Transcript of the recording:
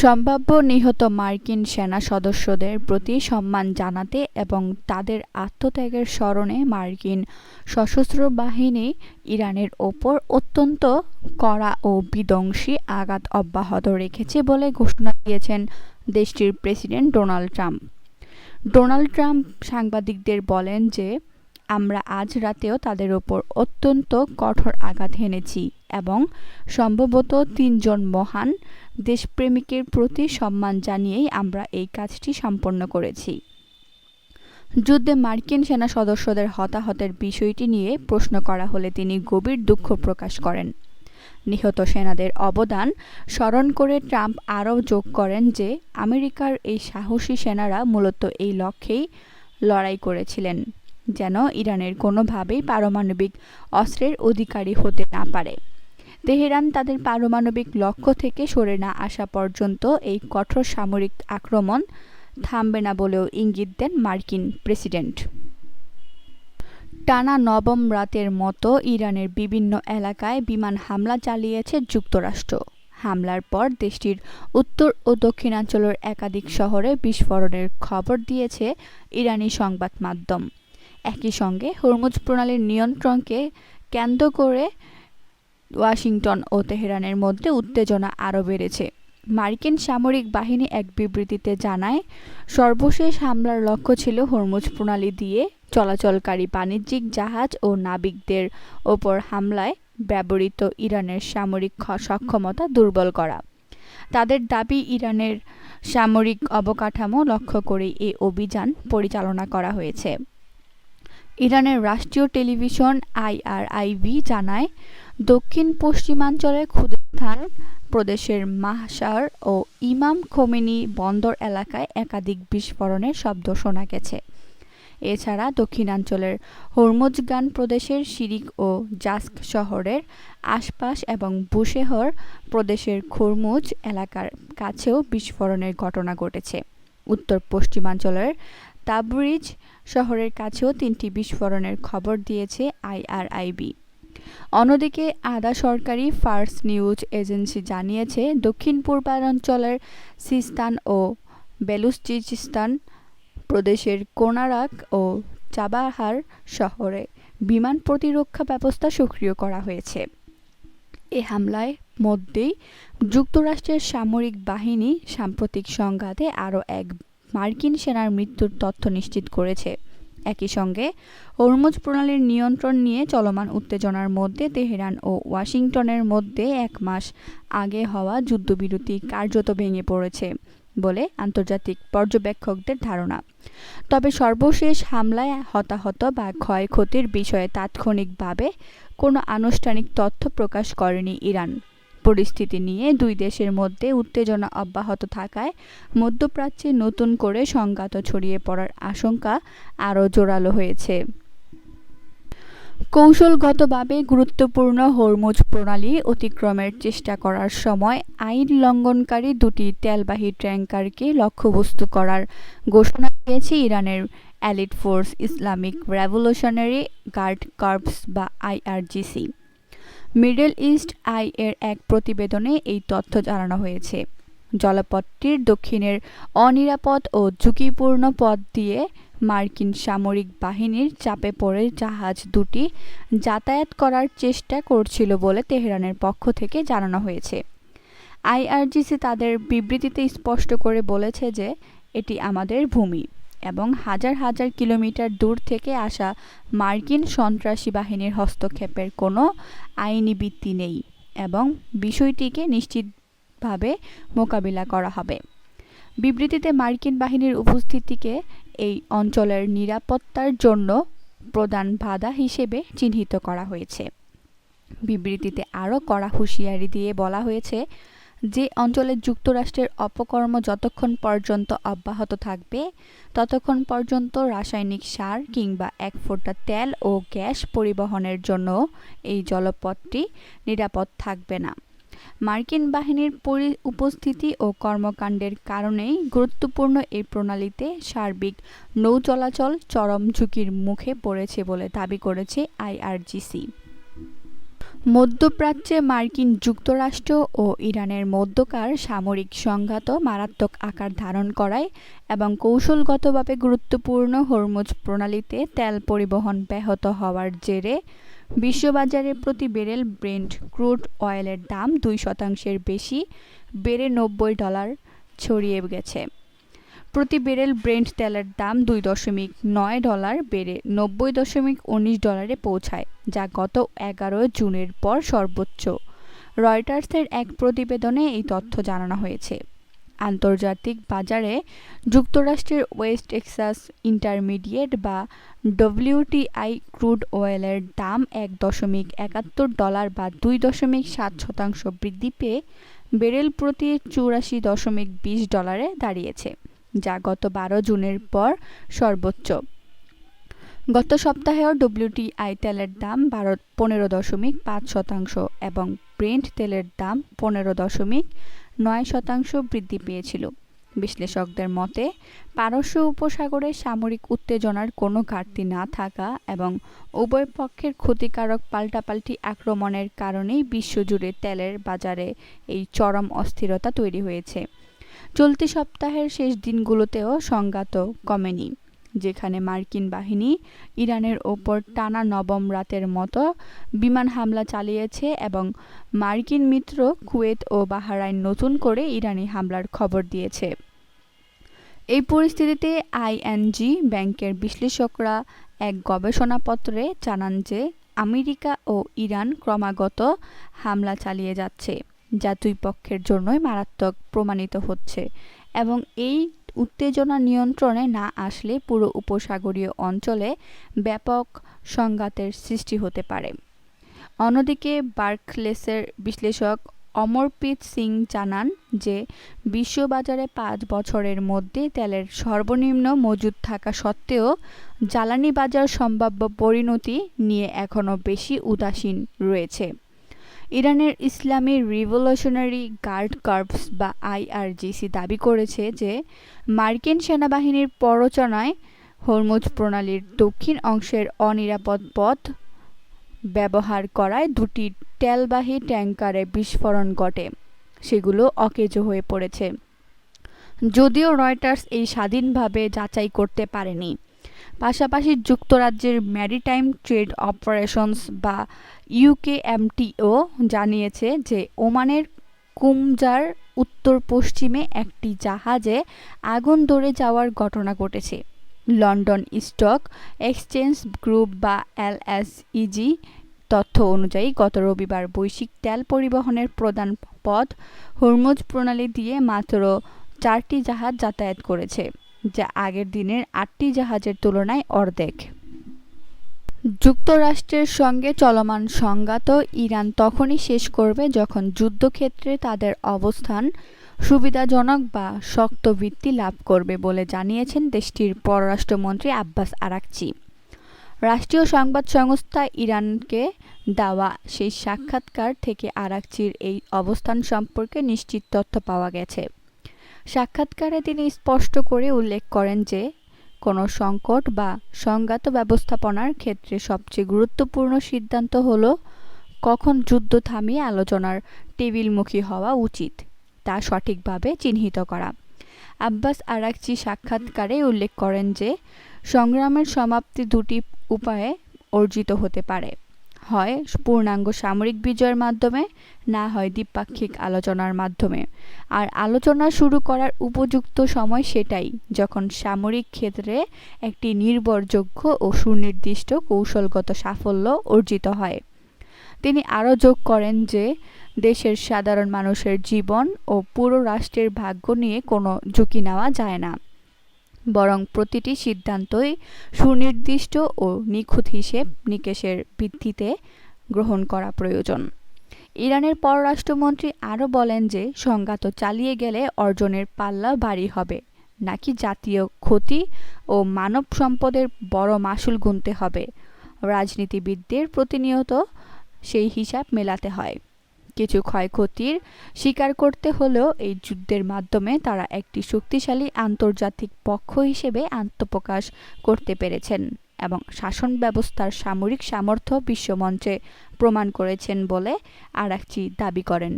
সম্ভাব্য নিহত মার্কিন সেনা সদস্যদের প্রতি সম্মান জানাতে এবং তাদের আত্মত্যাগের স্মরণে মার্কিন সশস্ত্র বাহিনী ইরানের ওপর অত্যন্ত কড়া ও বিধ্বংসী আঘাত অব্যাহত রেখেছে বলে ঘোষণা দিয়েছেন দেশটির president Donald Trump. Donald Trump সাংবাদিকদের বলেন যে, আমরা আজ রাতেও তাদের ওপর অত্যন্ত কঠোর আঘাত হেনেছি এবং সম্ভবত ৩ জন মহান দেশপ্রেমিকের প্রতি সম্মান জানিয়েই আমরা এই কাজটি সম্পন্ন করেছি। যুদ্ধে মার্কিন সেনা সদস্যদের হতাহতের বিষয়টি নিয়ে প্রশ্ন করা হলে তিনি গভীর দুঃখ প্রকাশ করেন। নিহত সেনাদের অবদান স্মরণ করে ট্রাম্প আরও যোগ করেন যে, আমেরিকার এই সাহসী সেনারা মূলত এই লক্ষ্যেই লড়াই করেছিলেন, যেন ইরানের কোনোভাবেই পারমাণবিক অস্ত্রের অধিকারী হতে না পারে। তেহরান তাদের পারমাণবিক লক্ষ্য থেকে সরে না আসা পর্যন্ত এই কঠোর সামরিক আক্রমণ থামবে না বলেও ইঙ্গিত দেন মার্কিন প্রেসিডেন্ট। টানা নবম রাতের মতো ইরানের বিভিন্ন এলাকায় বিমান হামলা চালিয়েছে যুক্তরাষ্ট্র। হামলার পর দেশটির উত্তর ও দক্ষিণাঞ্চলের একাধিক শহরে বিস্ফোরণের খবর দিয়েছে ইরানি সংবাদ মাধ্যম। একই সঙ্গে হরমুজ প্রণালীর নিয়ন্ত্রণকে কেন্দ্র করে ওয়াশিংটন ও তেহরানের মধ্যে উত্তেজনা আরও বেড়েছে। মার্কিন সামরিক বাহিনী এক বিবৃতিতে জানায়, সর্বশেষ হামলার লক্ষ্য ছিল হরমুজ প্রণালী দিয়ে চলাচলকারী বাণিজ্যিক জাহাজ ও নাবিকদের ওপর হামলায় ব্যবহৃত ইরানের সামরিক সক্ষমতা দুর্বল করা। তাদের দাবি, ইরানের সামরিক অবকাঠামো লক্ষ্য করেই এই অভিযান পরিচালনা করা হয়েছে। ইরানের রাষ্ট্রীয় টেলিভিশন IRIB জানায়, দক্ষিণ পশ্চিমাঞ্চলের খুদেস্তান প্রদেশের মাহশার ও ইমাম খোমেনি বন্দর এলাকায় একাধিক বিস্ফোরণের শব্দ শোনা গেছে। এছাড়া দক্ষিণাঞ্চলের হরমুজগান প্রদেশের শিরিক ও জাস্ক শহরের আশপাশ এবং বুশেহর প্রদেশের খরমুজ এলাকার কাছেও বিস্ফোরণের ঘটনা ঘটেছে। উত্তর পশ্চিমাঞ্চলের তাবরিজ শহরের কাছেও 3টি বিস্ফোরণের খবর দিয়েছে IRIB। অন্যদিকে আধা সরকারি ফার্স নিউজ এজেন্সি জানিয়েছে, দক্ষিণ পূর্বাঞ্চলের সিস্তান ও বেলুচিস্তান প্রদেশের কোনারাক ও চাবাহার শহরে বিমান প্রতিরক্ষা ব্যবস্থা সক্রিয় করা হয়েছে। এ হামলায় মধ্যেই যুক্তরাষ্ট্রের সামরিক বাহিনী সাম্প্রতিক সংঘাতে আরও এক মার্কিন সেনার মৃত্যুর তথ্য নিশ্চিত করেছে। একই সঙ্গে হরমুজ প্রণালীর নিয়ন্ত্রণ নিয়ে চলমান উত্তেজনার মধ্যে তেহরান ও ওয়াশিংটনের মধ্যে 1 মাস আগে হওয়া যুদ্ধবিরতি কার্যত ভেঙে পড়েছে বলে আন্তর্জাতিক পর্যবেক্ষকদের ধারণা। তবে সর্বশেষ হামলায় হতাহত বা ক্ষয়ক্ষতির বিষয়ে তাৎক্ষণিকভাবে কোনো আনুষ্ঠানিক তথ্য প্রকাশ করেনি ইরান। পরিস্থিতি নিয়ে দুই দেশের মধ্যে উত্তেজনা অব্যাহত থাকায় মধ্যপ্রাচ্যে নতুন করে সংঘাত ছড়িয়ে পড়ার আশঙ্কা আরও জোরালো হয়েছে। কৌশলগতভাবে গুরুত্বপূর্ণ হরমুজ প্রণালী অতিক্রমের চেষ্টা করার সময় আইন লঙ্ঘনকারী 2টি তেলবাহী ট্যাংকারকে লক্ষ্যবস্তু করার ঘোষণা দিয়েছে ইরানের elite force Islamic Revolutionary Guard Corps বা IRGC। মিডল ইস্ট আই এর এক প্রতিবেদনে এই তথ্য জানানো হয়েছে। জলপথটির দক্ষিণের অনিরাপদ ও ঝুঁকিপূর্ণ পথ দিয়ে মার্কিন সামরিক বাহিনীর চাপে পড়ে জাহাজ দুটি যাতায়াত করার চেষ্টা করছিল বলে তেহরানের পক্ষ থেকে জানানো হয়েছে। IRGC তাদের বিবৃতিতে স্পষ্ট করে বলেছে যে, এটি আমাদের ভূমি এবং হাজার হাজার কিলোমিটার দূর থেকে আসা মার্কিন সন্ত্রাসী বাহিনীর হস্তক্ষেপের কোনো আইনি ভিত্তি নেই এবং বিষয়টিকে নিশ্চিতভাবে মোকাবিলা করা হবে। বিবৃতিতে মার্কিন বাহিনীর উপস্থিতিকে এই অঞ্চলের নিরাপত্তার জন্য প্রধান বাধা হিসেবে চিহ্নিত করা হয়েছে। বিবৃতিতে আরও কড়া হুঁশিয়ারি দিয়ে বলা হয়েছে, যে অঞ্চলে যুক্তরাষ্ট্রের অপকর্ম যতক্ষণ পর্যন্ত অব্যাহত থাকবে ততক্ষণ পর্যন্ত রাসায়নিক সার কিংবা 1 ফোঁটা তেল ও গ্যাস পরিবহনের জন্য এই জলপথটি নিরাপদ থাকবে না। মার্কিন বাহিনীর উপস্থিতি ও কর্মকাণ্ডের কারণেই গুরুত্বপূর্ণ এই প্রণালীতে সার্বিক নৌ চলাচল চরম ঝুঁকির মুখে পড়েছে বলে দাবি করেছে IRGC। মধ্যপ্রাচ্যে মার্কিন যুক্তরাষ্ট্র ও ইরানের মধ্যকার সামরিক সংঘাত মারাত্মক আকার ধারণ করায় এবং কৌশলগতভাবে গুরুত্বপূর্ণ হরমুজ প্রণালীতে তেল পরিবহন ব্যাহত হওয়ার জেরে বিশ্ববাজারে প্রতি ব্যারেল ব্রেন্ট ক্রুড অয়েলের দাম 2% বেশি বেড়ে $90 ছড়িয়ে গেছে। প্রতি ব্যারেল ব্রেন্ট তেলের দাম $2.9 বেড়ে $90.19 পৌঁছায়, যা গত 11 জুনের পর সর্বোচ্চ। রয়টার্সের এক প্রতিবেদনে এই তথ্য জানানো হয়েছে। আন্তর্জাতিক বাজারে যুক্তরাষ্ট্রের ওয়েস্ট টেক্সাস ইন্টারমিডিয়েট বা ডব্লিউটিআই ক্রুড অয়েলের দাম $1.71 বা 2.7% বৃদ্ধি পেয়ে ব্যারেল প্রতি $84.20 দাঁড়িয়েছে, যা গত 12 জুনের পর সর্বোচ্চ। গত সপ্তাহেও ডব্লিউটিআই তেলের দাম 15.5% এবং ব্রেন্ট তেলের দাম 15.9% বৃদ্ধি পেয়েছিল। বিশ্লেষকদের মতে, পারস্য উপসাগরে সামরিক উত্তেজনার কোনো ঘাটতি না থাকা এবং উভয় পক্ষের ক্ষতিকারক পাল্টাপাল্টি আক্রমণের কারণেই বিশ্বজুড়ে তেলের বাজারে এই চরম অস্থিরতা তৈরি হয়েছে। চলতি সপ্তাহের শেষ দিনগুলোতেও সংঘাত কমেনি, যেখানে মার্কিন বাহিনী ইরানের ওপর টানা নবম রাতের মতো বিমান হামলা চালিয়েছে এবং মার্কিন মিত্র কুয়েত ও বাহরাইন নতুন করে ইরানি হামলার খবর দিয়েছে। এই পরিস্থিতিতে আইএনজি ব্যাংকের বিশ্লেষকরা এক গবেষণাপত্রে জানান যে আমেরিকা ও ইরান ক্রমাগত হামলা চালিয়ে যাচ্ছে, যা দুই পক্ষের জন্যই মারাত্মক প্রমাণিত হচ্ছে এবং এই উত্তেজনা নিয়ন্ত্রণে না আসলে পুরো উপসাগরীয় অঞ্চলে ব্যাপক সংঘাতের সৃষ্টি হতে পারে। অন্যদিকে বার্কলেসের বিশ্লেষক অমরপ্রীত সিং জানান যে বিশ্ববাজারে 5 বছরের মধ্যে তেলের সর্বনিম্ন মজুদ থাকা সত্ত্বেও জ্বালানি বাজার সম্ভাব্য পরিণতি নিয়ে এখনও বেশি উদাসীন রয়েছে। ইরানের ইসলামী রিভলিউশনারি গার্ড কর্পস বা আইআরজিসি দাবি করেছে যে মার্কিন সেনাবাহিনীর প্ররোচনায় হরমুজ প্রণালীর দক্ষিণ অংশের অনিরাপদ পথ ব্যবহার করায় 2টি তেলবাহী ট্যাংকারে বিস্ফোরণ ঘটে, সেগুলো অকেজো হয়ে পড়েছে। যদিও রয়টার্স এই স্বাধীনভাবে যাচাই করতে পারেনি। পাশাপাশি যুক্তরাজ্যের ম্যারিটাইম ট্রেড অপারেশনস বা ইউকেএমটিও জানিয়েছে যে ওমানের কুমজার উত্তর পশ্চিমে একটি জাহাজে আগুন ধরে যাওয়ার ঘটনা ঘটেছে। লন্ডন স্টক এক্সচেঞ্জ গ্রুপ বা এলএসইজি তথ্য অনুযায়ী গত রবিবার বৈশ্বিক তেল পরিবহনের প্রধান পথ হরমুজ প্রণালী দিয়ে মাত্র 4টি জাহাজ যাতায়াত করেছে, যা আগের দিনের 8টি জাহাজের তুলনায় অর্ধেক। যুক্তরাষ্ট্রের সঙ্গে চলমান সংঘাত ইরান তখনই শেষ করবে যখন যুদ্ধক্ষেত্রে তাদের অবস্থান সুবিধাজনক বা শক্ত ভিত্তি লাভ করবে বলে জানিয়েছেন দেশটির পররাষ্ট্রমন্ত্রী আব্বাস আরাকচি। রাষ্ট্রীয় সংবাদ সংস্থা ইরানকে দেওয়া সেই সাক্ষাৎকার থেকে আরাকচির এই অবস্থান সম্পর্কে নিশ্চিত তথ্য পাওয়া গেছে। সাক্ষাৎকারে তিনি স্পষ্ট করে উল্লেখ করেন যে কোনো সংকট বা সংঘাত ব্যবস্থাপনার ক্ষেত্রে সবচেয়ে গুরুত্বপূর্ণ সিদ্ধান্ত হলো কখন যুদ্ধ থামিয়ে আলোচনার টেবিলমুখী হওয়া উচিত তা সঠিকভাবে চিহ্নিত করা। আব্বাস আরাকচি সাক্ষাৎকারে উল্লেখ করেন যে সংগ্রামের সমাপ্তি 2টি উপায়ে অর্জিত হতে পারে, হয় পূর্ণাঙ্গ সামরিক বিজয়ের মাধ্যমে, না হয় দ্বিপাক্ষিক আলোচনার মাধ্যমে। আর আলোচনা শুরু করার উপযুক্ত সময় সেটাই যখন সামরিক ক্ষেত্রে একটি নির্ভরযোগ্য ও সুনির্দিষ্ট কৌশলগত সাফল্য অর্জিত হয়। তিনি আরও যোগ করেন যে দেশের সাধারণ মানুষের জীবন ও পুরো রাষ্ট্রের ভাগ্য নিয়ে কোনো ঝুঁকি নেওয়া যায় না, বরং প্রতিটি সিদ্ধান্তই সুনির্দিষ্ট ও নিখুঁত হিসেব নিকেশের ভিত্তিতে গ্রহণ করা প্রয়োজন। ইরানের পররাষ্ট্রমন্ত্রী আরও বলেন যে সংঘাত চালিয়ে গেলে অর্জনের পাল্লা ভারী হবে, নাকি জাতীয় ক্ষতি ও মানব সম্পদের বড় মাশুল গুনতে হবে। রাজনীতিবিদদের প্রতিনিয়ত সেই হিসাব মেলাতে হয়। কিছু ক্ষয়ক্ষতির স্বীকার করতে হলেও এই যুদ্ধের মাধ্যমে তারা একটি শক্তিশালী আন্তর্জাতিক পক্ষ হিসেবে আত্মপ্রকাশ করতে পেরেছেন। এবং শাসন ব্যবস্থার সামরিক সামর্থ্য বিশ্বমঞ্চে প্রমাণ করেছেন বলে আরাকচি দাবি করেন।